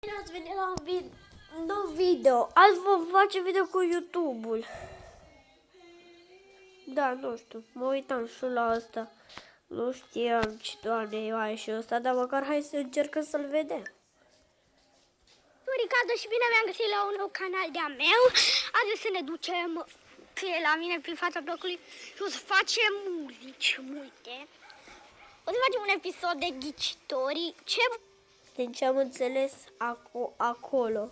Bine ați venit la un nou video. Azi vom face video cu YouTube-ul. Da, nu știu, mă uitam și la asta. Nu știam ce doamne e și ăsta, dar măcar hai să încercăm să-l vedem. Ricardo și bine mi-am găsit la un nou canal de-a meu. Azi să ne ducem pe la mine prin fața blocului și o să facem muzici multe. O să facem un episod de ghicitorii. Din ce am înțeles acolo.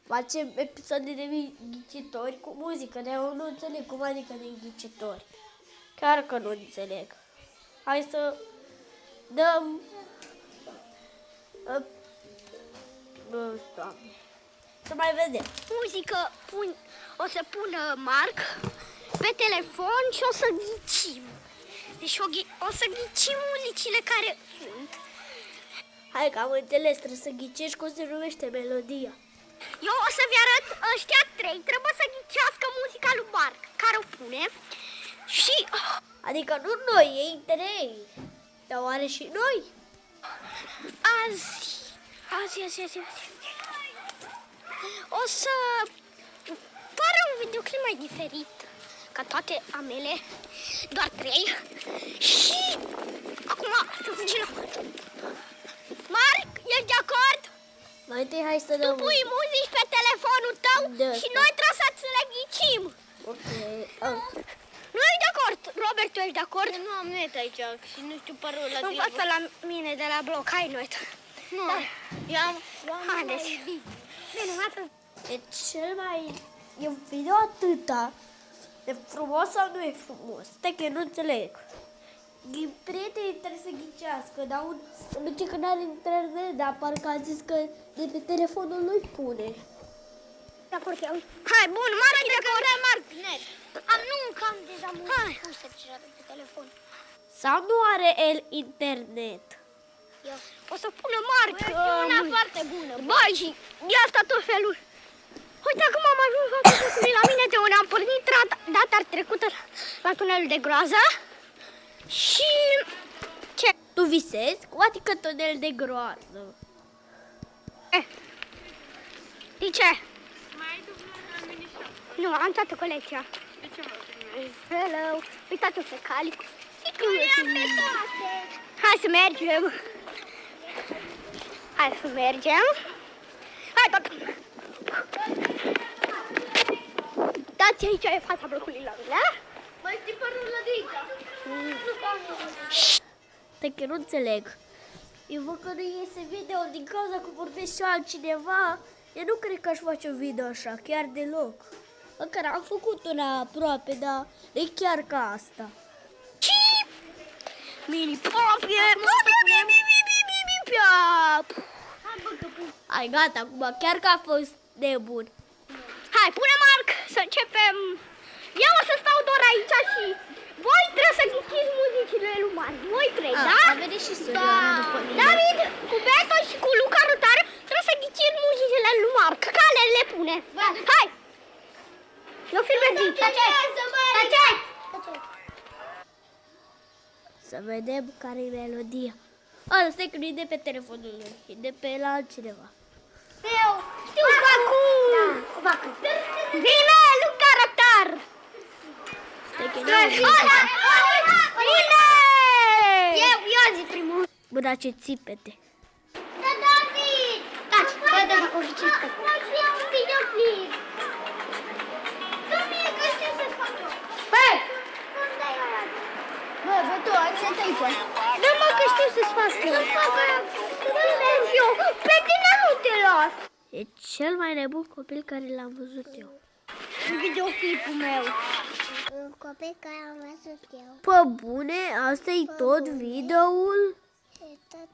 Facem episoade de ghicitori cu muzică, dar eu nu înțeleg cum adică de ghicitori. Chiar că nu înțeleg. Hai să dăm... Nu, Doamne. Să mai vedem. Muzică o să pun Marc pe telefon și o să ghicim. Deci o să ghicim muzicile care sunt. Hai că am înțeles, trebuie să ghicești cum se numește melodia. Eu o să vi arăt ăștia trei. Trebuie să ghicească muzica lui Marc, care o pune. Și... Adică nu noi, ei trei. Dar oare și noi? Azi. O să pară un videoclip mai diferit ca toate amele, doar 3. Și acum să fugim. Marc, ești de acord? Mai întâi hai să dăm... Tu pui muzici pe telefonul tău și noi trebuie să le ghicim. Ok. Nu ești de acord? Robert, tu ești de acord? Nu am net aici și nu știu parola. Învață la mine de la bloc, hai net. Nu, eu am haideți. Bine, învață. E cel mai... E un video atâta. E frumos sau nu e frumos? Stai că eu nu înțeleg. Prietenii trebuie să ghicească, dar nu știu că n-are internet, dar parcă a zis că de pe telefonul lui pune. De acord, eu. Hai, bun, Marc, de acord. Marc, net. Încă am deja puse de pe telefon. Sau nu are el internet? O să pună Marc. Una foarte bună. Băi, și ia asta tot felul. Uite, acum am ajuns la mine de unde am pornit data trecută la tunelul de groază. Și... ce? Tu visezi? Adică tunel de groază. De ce? Mai ai dublul la mine shop. Nu, am toată colecția. De ce mă filmezi? Hello. Uitați-o pe calic. toate. Hai să mergem. Hai să mergem. Hai, tot. Dați aici e fața blocului la mine. Mai știi parola de aici? Stai că nu înțeleg. Eu văd că nu iese video din cauza că vorbesc și altcineva. Eu nu cred că aș face un video așa, chiar deloc. Măcar am făcut una aproape, dar e chiar ca asta. Mini-popie! Hai, gata, acum chiar că a fost nebun. Hai, pune Marc să începem. Eu o să stau doar aici și voi trebuie să ghiciți muzicile lui Marc. Voi trei, da? A venit și Surioara după mine. David, cu Beto și cu Luca Rotare trebuie să ghiciți muzicile lui Marc. Care le pune? Hai! Eu filmez din. Taceți! Să vedem care e melodia. Stai că nu e de pe telefonul lui, e de pe la altcineva. Eu știu Bacu! Bine, Luca Rotar! Stai că nu e Bine! Eu zic primul. Buna, ce țipete. Da, David! Taci, da, o ghicit. Mai fi un videoclip. Dom'le, că știu să fac eu. Băi! Bă, tu, aștept aici. Dă-mă că știu să-ți fac eu. Să fac eu. Pe tine nu te las. E cel mai nebun copil care l-am văzut eu. Videoclipul meu. Un copil care am văzut eu. Pă bune, asta e tot videoul? Și tot